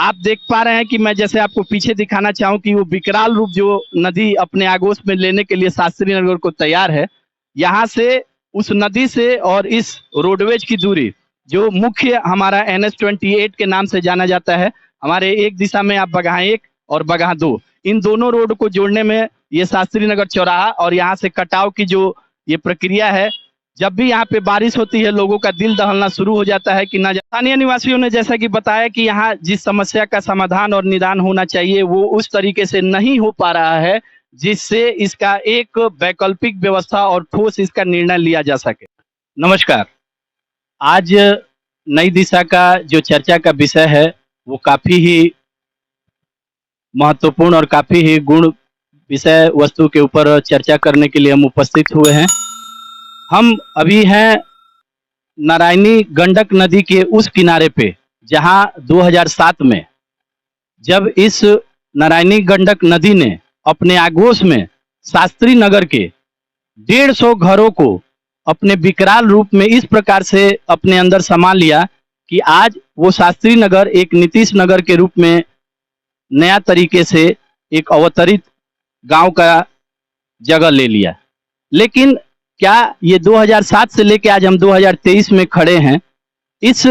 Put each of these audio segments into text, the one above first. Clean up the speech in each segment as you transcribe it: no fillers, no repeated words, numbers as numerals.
आप देख पा रहे हैं कि मैं जैसे आपको पीछे दिखाना चाहूँ कि वो विकराल रूप जो नदी अपने आगोश में लेने के लिए शास्त्री नगर को तैयार है। यहाँ से उस नदी से और इस रोडवेज की दूरी जो मुख्य हमारा NH-28 के नाम से जाना जाता है। हमारे एक दिशा में आप बगहा 1 और बगहा 2 इन दोनों रोड को जोड़ने में ये शास्त्री नगर चौराहा और यहाँ से कटाव की जो ये प्रक्रिया है, जब भी यहाँ पे बारिश होती है लोगों का दिल दहलना शुरू हो जाता है कि ना स्थानीय निवासियों ने जैसा कि बताया कि यहाँ जिस समस्या का समाधान और निदान होना चाहिए वो उस तरीके से नहीं हो पा रहा है, जिससे इसका एक वैकल्पिक व्यवस्था और ठोस इसका निर्णय लिया जा सके। नमस्कार। आज नई दिशा का जो चर्चा का विषय है वो काफी ही महत्वपूर्ण और काफी ही गुण विषय वस्तु के ऊपर चर्चा करने के लिए हम उपस्थित हुए हैं। हम अभी हैं नारायणी गंडक नदी के उस किनारे पे जहां 2007 में जब इस नारायणी गंडक नदी ने अपने आगोश में शास्त्री नगर के 150 घरों को अपने विकराल रूप में इस प्रकार से अपने अंदर समा लिया कि आज वो शास्त्री नगर एक नीतीश नगर के रूप में नया तरीके से एक अवतरित गांव का जगह ले लिया। लेकिन क्या ये 2007 से लेके आज हम 2023 में खड़े हैं, इस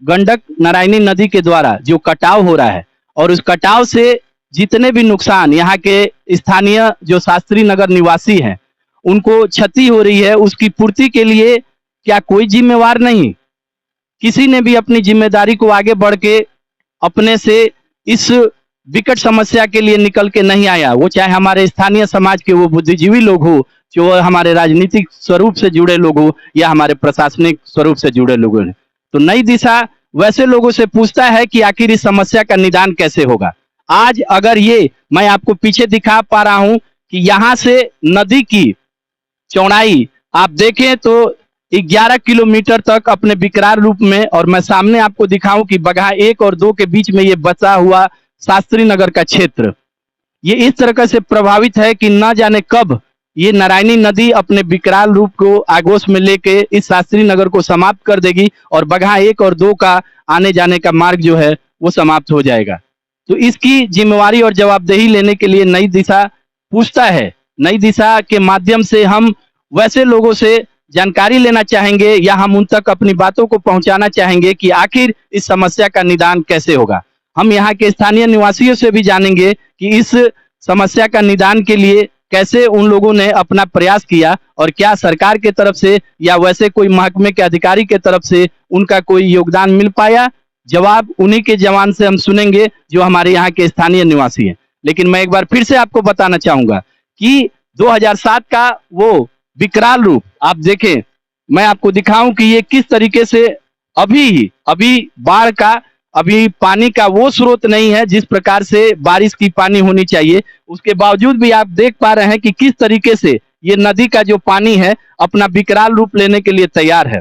गंडक नारायणी नदी के द्वारा जो कटाव हो रहा है और उस कटाव से जितने भी नुकसान यहाँ के स्थानीय जो शास्त्री नगर निवासी हैं उनको क्षति हो रही है, उसकी पूर्ति के लिए क्या कोई जिम्मेवार नहीं? किसी ने भी अपनी जिम्मेदारी को आगे बढ़ के अपने से इस विकट समस्या के लिए निकल के नहीं आया। वो चाहे हमारे स्थानीय समाज के वो बुद्धिजीवी लोग हो, जो हमारे राजनीतिक स्वरूप से जुड़े लोग हो या हमारे प्रशासनिक स्वरूप से जुड़े लोग हैं। तो नई दिशा वैसे लोगों से पूछता है कि आखिर इस समस्या का निदान कैसे होगा। आज अगर ये मैं आपको पीछे दिखा पा रहा हूं कि यहाँ से नदी की चौड़ाई आप देखें तो 11 किलोमीटर तक अपने विकराल रूप में, और मैं सामने आपको दिखाऊं कि बगहा 1 और 2 के बीच में ये बचा हुआ शास्त्री नगर का क्षेत्र ये इस तरह से प्रभावित है कि न जाने कब ये नारायणी नदी अपने विकराल रूप को आगोश में लेके इस शास्त्री नगर को समाप्त कर देगी और बगहा 1 और 2 का आने जाने का मार्ग जो है वो समाप्त हो जाएगा। तो इसकी जिम्मेवारी और जवाबदेही लेने के लिए नई दिशा पूछता है। नई दिशा के माध्यम से हम वैसे लोगों से जानकारी लेना चाहेंगे या हम उन तक अपनी बातों को पहुंचाना चाहेंगे कि आखिर इस समस्या का निदान कैसे होगा। हम यहाँ के स्थानीय निवासियों से भी जानेंगे कि इस समस्या का निदान के लिए कैसे उन लोगों ने अपना प्रयास किया और क्या सरकार के तरफ से या वैसे कोई महकमे के अधिकारी के तरफ से उनका कोई योगदान मिल पाया। जवाब उन्हीं के जवान से हम सुनेंगे जो हमारे यहाँ के स्थानीय निवासी हैं। लेकिन मैं एक बार फिर से आपको बताना चाहूंगा कि 2007 का वो विकराल रूप आप देखें, मैं आपको दिखाऊं कि ये किस तरीके से अभी बाढ़ का अभी पानी का वो स्रोत नहीं है जिस प्रकार से बारिश की पानी होनी चाहिए। उसके बावजूद भी आप देख पा रहे हैं कि किस तरीके से ये नदी का जो पानी है अपना विकराल रूप लेने के लिए तैयार है।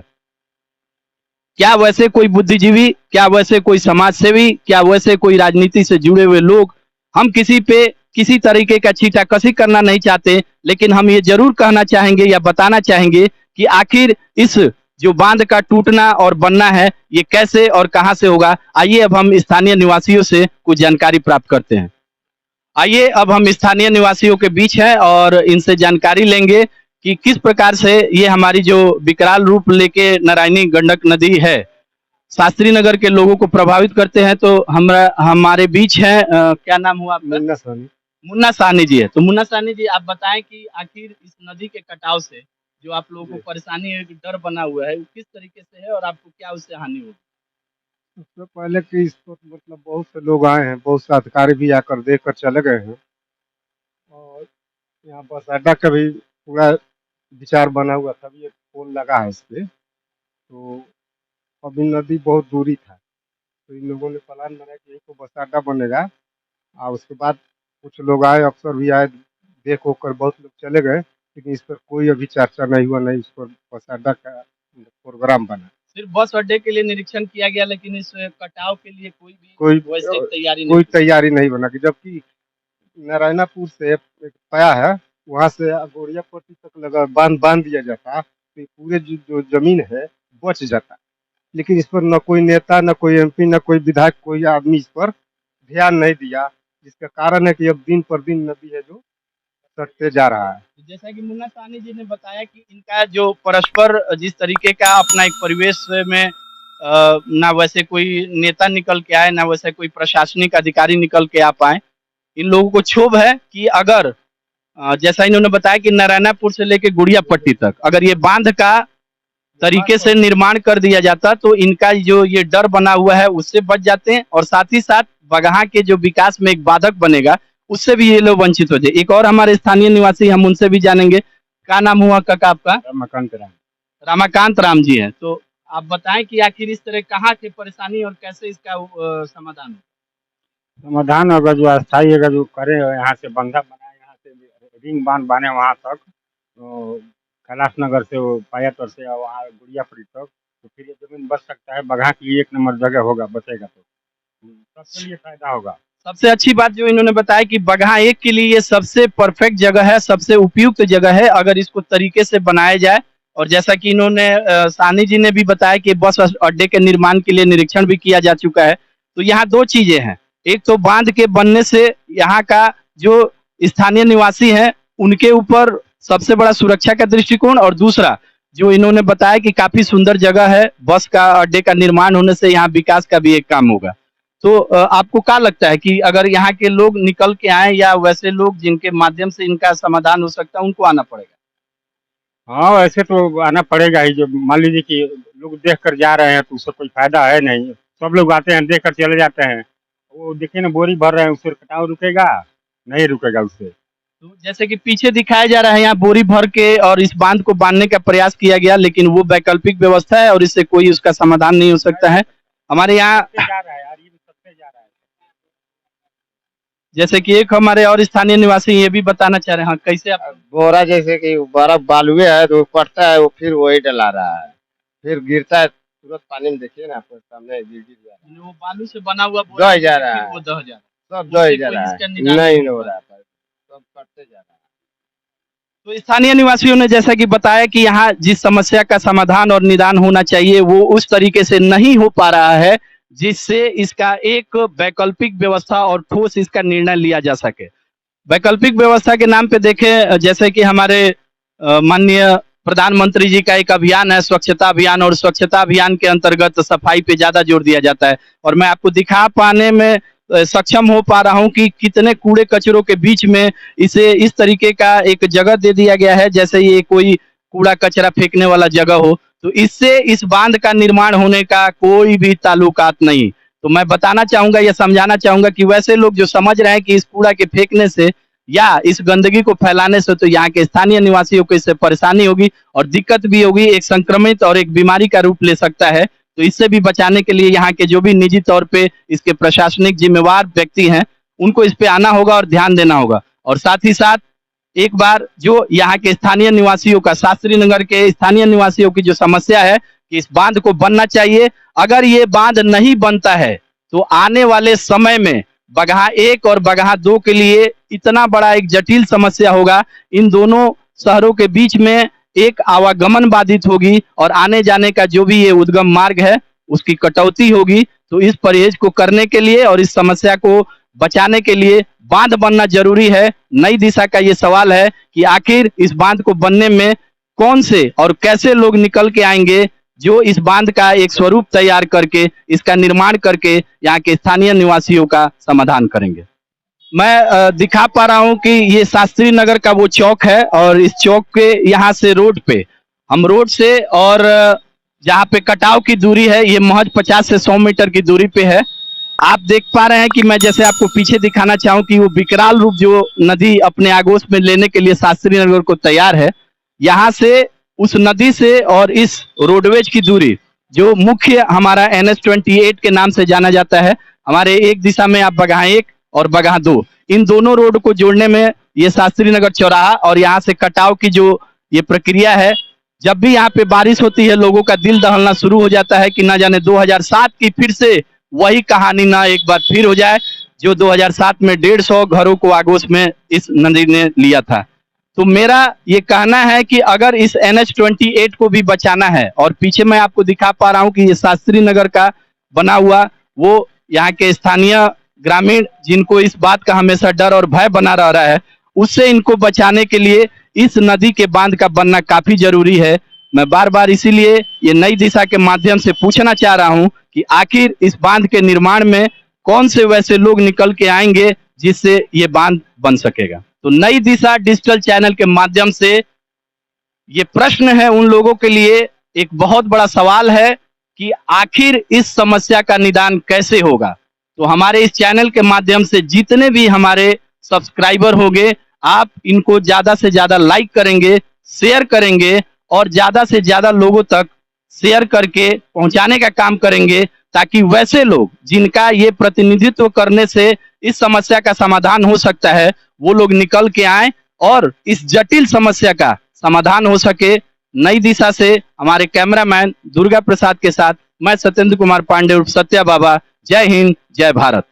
क्या वैसे कोई बुद्धिजीवी, क्या वैसे कोई समाज सेवी, क्या वैसे कोई राजनीति से जुड़े हुए लोग, हम किसी पे किसी तरीके का छींटाकशी करना नहीं चाहते, लेकिन हम ये जरूर कहना चाहेंगे या बताना चाहेंगे कि आखिर इस जो बांध का टूटना और बनना है ये कैसे और कहां से होगा। आइए अब हम स्थानीय निवासियों से कुछ जानकारी प्राप्त करते हैं। आइए अब हम स्थानीय निवासियों के बीच हैं और इनसे जानकारी लेंगे कि किस प्रकार से ये हमारी जो विकराल रूप लेके नारायणी गंडक नदी है शास्त्री नगर के लोगों को प्रभावित करते हैं। तो हमारे बीच है क्या नाम हुआ आपका? मुन्ना साहनी। मुन्ना साहनी जी है। तो मुन्ना साहनी जी आप बताएं कि आखिर इस नदी के कटाव से जो आप लोगों को परेशानी है, डर बना हुआ है, वो किस तरीके से है और आपको क्या उससे हानि होगी? उससे पहले कि इस पर मतलब बहुत से लोग आए हैं, बहुत से अधिकारी भी आकर देख कर चले गए हैं और यहाँ बस अड्डा का भी पूरा विचार बना हुआ था, अभी एक पोल लगा है इस पे। तो अभी नदी बहुत दूरी था, तो इन लोगों ने प्लान बनाया कि यहीं को बस अड्डा बनेगा और उसके बाद कुछ लोग आए, अफसर भी आए, देख होकर बहुत लोग चले गए, लेकिन इस पर कोई अभी चर्चा नहीं हुआ, नहीं इस पर बस अड्डा का प्रोग्राम बना। सिर्फ बस अड्डे के लिए निरीक्षण किया गया, लेकिन इस कटाव के लिए कोई वैसे तैयारी कोई तैयारी नहीं बना कि जबकि नारायणापुर से एक पाया है, वहाँ से गोरिया पट्टी तक लगा बांध दिया जाता तो ये पूरे जो जमीन है बच जाता। लेकिन इस पर न कोई नेता, न कोई एमपी, न कोई विधायक, कोई आदमी इस पर ध्यान नहीं दिया, जिसका कारण है कि अब दिन पर दिन नदी है जो सटते जा रहा है। तो जैसा कि मुन्ना साहनी जी ने बताया कि इनका जो परस्पर जिस तरीके का अपना एक परिवेश में ना वैसे कोई नेता निकल के आए, ना वैसे कोई प्रशासनिक अधिकारी निकल के आ पाए। इन लोगों को क्षोभ है कि अगर जैसा इन्होंने बताया कि नारायणापुर से लेके गुड़िया पट्टी तक अगर ये बांध का तरीके से निर्माण कर दिया जाता तो इनका जो ये डर बना हुआ है उससे बच जाते हैं, और साथ ही साथ बगहा के जो विकास में एक बाधक बनेगा उससे भी ये लोग वंचित हो जाए। एक और हमारे स्थानीय निवासी, हम उनसे भी जानेंगे। क्या नाम हुआ काका आपका? रमाकांत राम। रामाकांत राम जी हैं। तो आप बताएं कि आखिर इस तरह कहाँ की परेशानी और कैसे इसका समाधान हो? समाधान अगर जो अस्थायी अगर जो करे यहाँ से बंधा बनाए, यहाँ से रिंग बांध बने वहाँ तक, तो कैलाश नगर से वो पायातर से और वहाँ गुड़ियापट्टी तक, तो फिर ये जमीन बच सकता है। बगहा के लिए एक नंबर जगह होगा, बचेगा तो सबके लिए फायदा होगा। सबसे अच्छी बात जो इन्होंने बताया कि बगहा एक के लिए ये सबसे परफेक्ट जगह है, सबसे उपयुक्त जगह है अगर इसको तरीके से बनाया जाए। और जैसा कि इन्होंने साहनी जी ने भी बताया कि बस अड्डे के निर्माण के लिए निरीक्षण भी किया जा चुका है। तो यहाँ दो चीजें हैं, एक तो बांध के बनने से यहाँ का जो स्थानीय निवासी हैं उनके ऊपर सबसे बड़ा सुरक्षा का दृष्टिकोण, और दूसरा जो इन्होंने बताया कि काफी सुंदर जगह है, बस का अड्डे का निर्माण होने से यहाँ विकास का भी एक काम होगा। तो आपको क्या लगता है कि अगर यहाँ के लोग निकल के आए या वैसे लोग जिनके माध्यम से इनका समाधान हो सकता है उनको आना पड़ेगा? हाँ, वैसे तो आना पड़ेगा ही। जो मान लीजिए कि लोग देख कर जा रहे हैं तो उससे कोई फायदा है नहीं। सब लोग आते हैं, देख कर चले जाते हैं। वो देखिए ना, बोरी भर रहे हैं, उससे कटाव रुकेगा? नहीं रुकेगा उससे। तो जैसे कि पीछे दिखाया जा रहा है यहाँ बोरी भर के और इस बांध को बांधने का प्रयास किया गया, लेकिन वो वैकल्पिक व्यवस्था है और इससे कोई उसका समाधान नहीं हो सकता है। हमारे यहाँ जा रहा है यार, ये सबसे जा रहा है। जैसे कि एक हमारे और स्थानीय निवासी ये भी बताना चाह रहे हैं। हाँ, कैसे आप? बोरा जैसे कि बर्फ बालुए है तो पड़ता है, वो फिर वही डला रहा है, फिर गिरता है तुरंत पानी में। देखिए ना, आपको सामने गिर गिर जा रहा है, वो बालू से बना हुआ बोरा दह जा रहा फिर है, वो दह जा रहा है, सब दह उससे जा कोई रहा इसका है, निदान नहीं हो रहा है, सब कटते जा रहा है। तो स्थानीय निवासियों ने जैसा कि बताया कि यहाँ जिस समस्या का समाधान और निदान होना चाहिए वो उस तरीके से नहीं हो पा रहा है, जिससे इसका एक वैकल्पिक व्यवस्था और ठोस इसका निर्णय लिया जा सके। वैकल्पिक व्यवस्था के नाम पे देखें, जैसे कि हमारे माननीय प्रधानमंत्री जी का एक अभियान है स्वच्छता अभियान, और स्वच्छता अभियान के अंतर्गत सफाई पे ज्यादा जोर दिया जाता है। और मैं आपको दिखा पाने में सक्षम हो पा रहा हूँ कि कितने कूड़े कचरों के बीच में इसे इस तरीके का एक जगह दे दिया गया है जैसे ये कोई कूड़ा कचरा फेंकने वाला जगह हो। तो इससे इस बांध का निर्माण होने का कोई भी ताल्लुकात नहीं। तो मैं बताना चाहूंगा या समझाना चाहूंगा कि वैसे लोग जो समझ रहे हैं कि इस कूड़ा के फेंकने से या इस गंदगी को फैलाने से तो यहाँ के स्थानीय निवासियों को इससे परेशानी होगी और दिक्कत भी होगी, एक संक्रमित और एक बीमारी का रूप ले सकता है। तो इससे भी बचाने के लिए यहाँ के जो भी निजी तौर पे इसके प्रशासनिक जिम्मेवार व्यक्ति हैं उनको इस पे आना होगा और ध्यान देना होगा। और साथ ही साथ एक बार जो यहाँ के स्थानीय निवासियों का, शास्त्री नगर के स्थानीय निवासियों की जो समस्या है कि इस बांध को बनना चाहिए, अगर ये बांध नहीं बनता है तो आने वाले समय में बगहा 1 और बगहा 2 के लिए इतना बड़ा एक जटिल समस्या होगा। इन दोनों शहरों के बीच में एक आवागमन बाधित होगी और आने जाने का जो भी ये उद्गम मार्ग है उसकी कटौती होगी। तो इस परहेज को करने के लिए और इस समस्या को बचाने के लिए बांध बनना जरूरी है। नई दिशा का ये सवाल है कि आखिर इस बांध को बनने में कौन से और कैसे लोग निकल के आएंगे जो इस बांध का एक स्वरूप तैयार करके इसका निर्माण करके यहाँ के स्थानीय निवासियों का समाधान करेंगे। मैं दिखा पा रहा हूँ कि ये शास्त्री नगर का वो चौक है और इस चौक के यहाँ से रोड पे हम रोड से और जहाँ पे कटाव की दूरी है ये महज 50 से 100 मीटर की दूरी पे है। आप देख पा रहे हैं कि मैं जैसे आपको पीछे दिखाना चाहूँ कि वो विकराल रूप जो नदी अपने आगोश में लेने के लिए शास्त्री नगर को तैयार है, यहाँ से उस नदी से और इस रोडवेज की दूरी जो मुख्य हमारा NH-28 के नाम से जाना जाता है, हमारे एक दिशा में आप बगहा 1 और बगहा 2 इन दोनों रोड को जोड़ने में ये शास्त्री नगर चौराहा और यहाँ से कटाव की जो ये प्रक्रिया है, जब भी यहाँ पे बारिश होती है लोगों का दिल दहलना शुरू हो जाता है कि ना जाने 2007 की फिर से वही कहानी ना एक बार फिर हो जाए जो 2007 में 150 घरों को आगोश में इस नदी ने लिया था। तो मेरा ये कहना है कि अगर इस NH-28 को भी बचाना है, और पीछे मैं आपको दिखा पा रहा हूँ कि ये शास्त्री नगर का बना हुआ वो यहाँ के स्थानीय ग्रामीण जिनको इस बात का हमेशा डर और भय बना रह रहा है, उससे इनको बचाने के लिए इस नदी के बांध का बनना काफी जरूरी है। मैं बार बार इसीलिए ये नई दिशा के माध्यम से पूछना चाह रहा हूं कि आखिर इस बांध के निर्माण में कौन से वैसे लोग निकल के आएंगे जिससे ये बांध बन सकेगा। तो नई दिशा डिजिटल चैनल के माध्यम से ये प्रश्न है उन लोगों के लिए, एक बहुत बड़ा सवाल है कि आखिर इस समस्या का निदान कैसे होगा। तो हमारे इस चैनल के माध्यम से जितने भी हमारे सब्सक्राइबर होंगे, आप इनको ज्यादा से ज्यादा लाइक करेंगे, शेयर करेंगे और ज्यादा से ज्यादा लोगों तक शेयर करके पहुंचाने का काम करेंगे, ताकि वैसे लोग जिनका ये प्रतिनिधित्व करने से इस समस्या का समाधान हो सकता है, वो लोग निकल के आए और इस जटिल समस्या का समाधान हो सके। नई दिशा से हमारे कैमरामैन दुर्गा प्रसाद के साथ मैं सत्येंद्र कुमार पांडे उर्फ सत्या बाबा। जय हिंद, जय भारत।